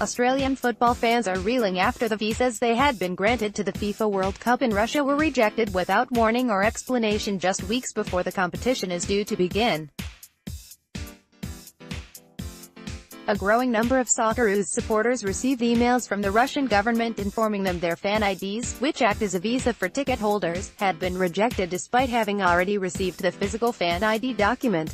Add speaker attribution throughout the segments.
Speaker 1: Australian football fans are reeling after the visas they had been granted to the FIFA World Cup in Russia were rejected without warning or explanation just weeks before the competition is due to begin. A growing number of Socceroos supporters received emails from the Russian government informing them their fan IDs, which act as a visa for ticket holders, had been rejected despite having already received the physical fan ID document.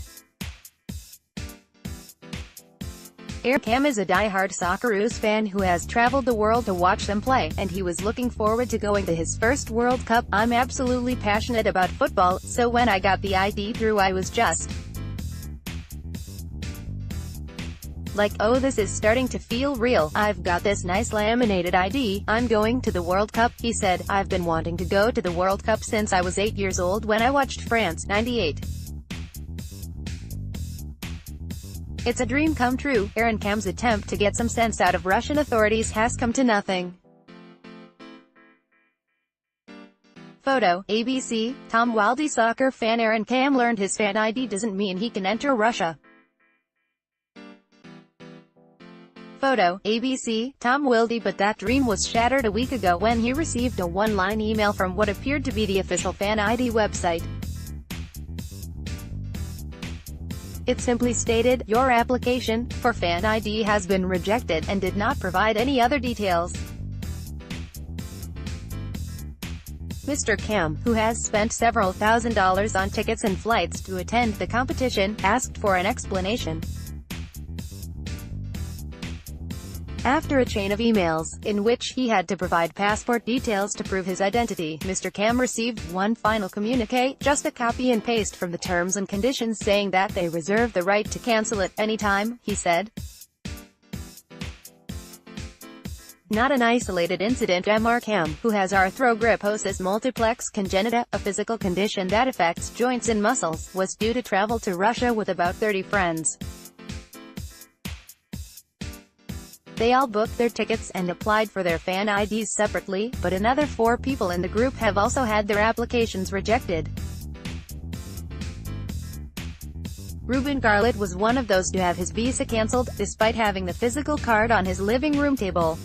Speaker 1: Cam is a die-hard Socceroos fan who has traveled the world to watch them play, and he was looking forward to going to his first World Cup. "I'm absolutely passionate about football, so when I got the ID through I was just like, oh, this is starting to feel real. I've got this nice laminated ID, I'm going to the World Cup," he said. "I've been wanting to go to the World Cup since I was 8 years old when I watched France '98. It's a dream come true." Cam's attempt to get some sense out of Russian authorities has come to nothing. Photo, ABC, Tom Wilde. Soccer fan Cam learned his fan ID doesn't mean he can enter Russia. Photo, ABC, Tom Wilde. But that dream was shattered a week ago when he received a one-line email from what appeared to be the official fan ID website. It simply stated, "Your application for fan ID has been rejected," and did not provide any other details. Mr. Cam, who has spent several $1,000s on tickets and flights to attend the competition, asked for an explanation. After a chain of emails, in which he had to provide passport details to prove his identity, Mr. Cam received one final communique, just a copy and paste from the terms and conditions saying that they reserve the right to cancel at any time, he said. Not an isolated incident. Mr. Cam, who has arthrogryposis multiplex congenita, a physical condition that affects joints and muscles, was due to travel to Russia with about 30 friends. They all booked their tickets and applied for their fan IDs separately, but another 4 people in the group have also had their applications rejected. Ruben Garlett was one of those to have his visa cancelled, despite having the physical card on his living room table.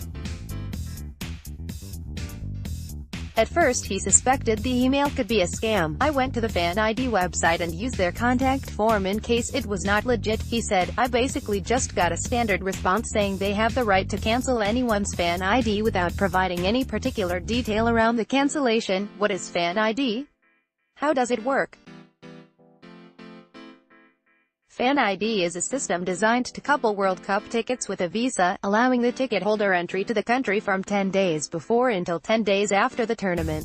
Speaker 1: At first he suspected the email could be a scam. "I went to the fan ID website and used their contact form in case it was not legit," he said. "I basically just got a standard response saying they have the right to cancel anyone's fan ID without providing any particular detail around the cancellation." What is fan ID? How does it work? Fan ID is a system designed to couple World Cup tickets with a visa, allowing the ticket holder entry to the country from 10 days before until 10 days after the tournament.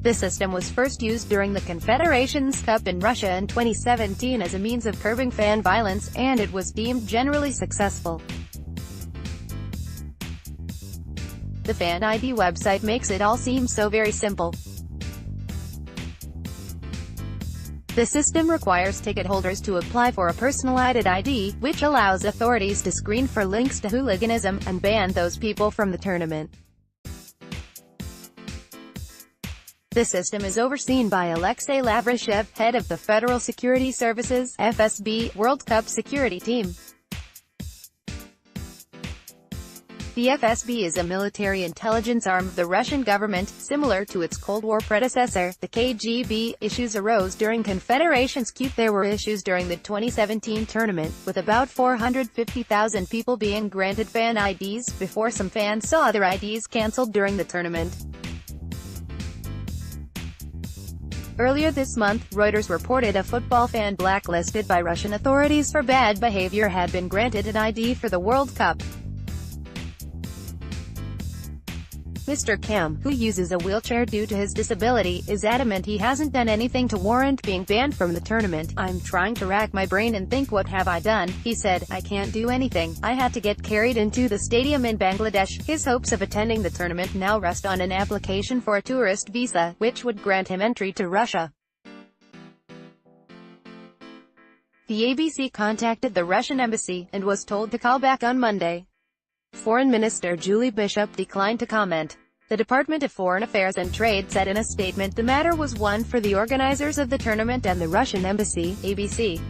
Speaker 1: The system was first used during the Confederations Cup in Russia in 2017 as a means of curbing fan violence, and it was deemed generally successful. The fan ID website makes it all seem so very simple. The system requires ticket holders to apply for a personalized ID, which allows authorities to screen for links to hooliganism, and ban those people from the tournament. The system is overseen by Alexei Lavrashev, head of the Federal Security Services (FSB) World Cup security team. The FSB is a military intelligence arm of the Russian government, similar to its Cold War predecessor, the KGB. Issues arose during Confederations Cup. There were issues during the 2017 tournament, with about 450,000 people being granted fan IDs, before some fans saw their IDs cancelled during the tournament. Earlier this month, Reuters reported a football fan blacklisted by Russian authorities for bad behavior had been granted an ID for the World Cup. Mr. Cam, who uses a wheelchair due to his disability, is adamant he hasn't done anything to warrant being banned from the tournament. "I'm trying to rack my brain and think what have I done," he said. "I can't do anything. I had to get carried into the stadium in Bangladesh." His hopes of attending the tournament now rest on an application for a tourist visa, which would grant him entry to Russia. The ABC contacted the Russian embassy, and was told to call back on Monday. Foreign Minister Julie Bishop declined to comment. The Department of Foreign Affairs and Trade said in a statement the matter was one for the organizers of the tournament and the Russian embassy, ABC.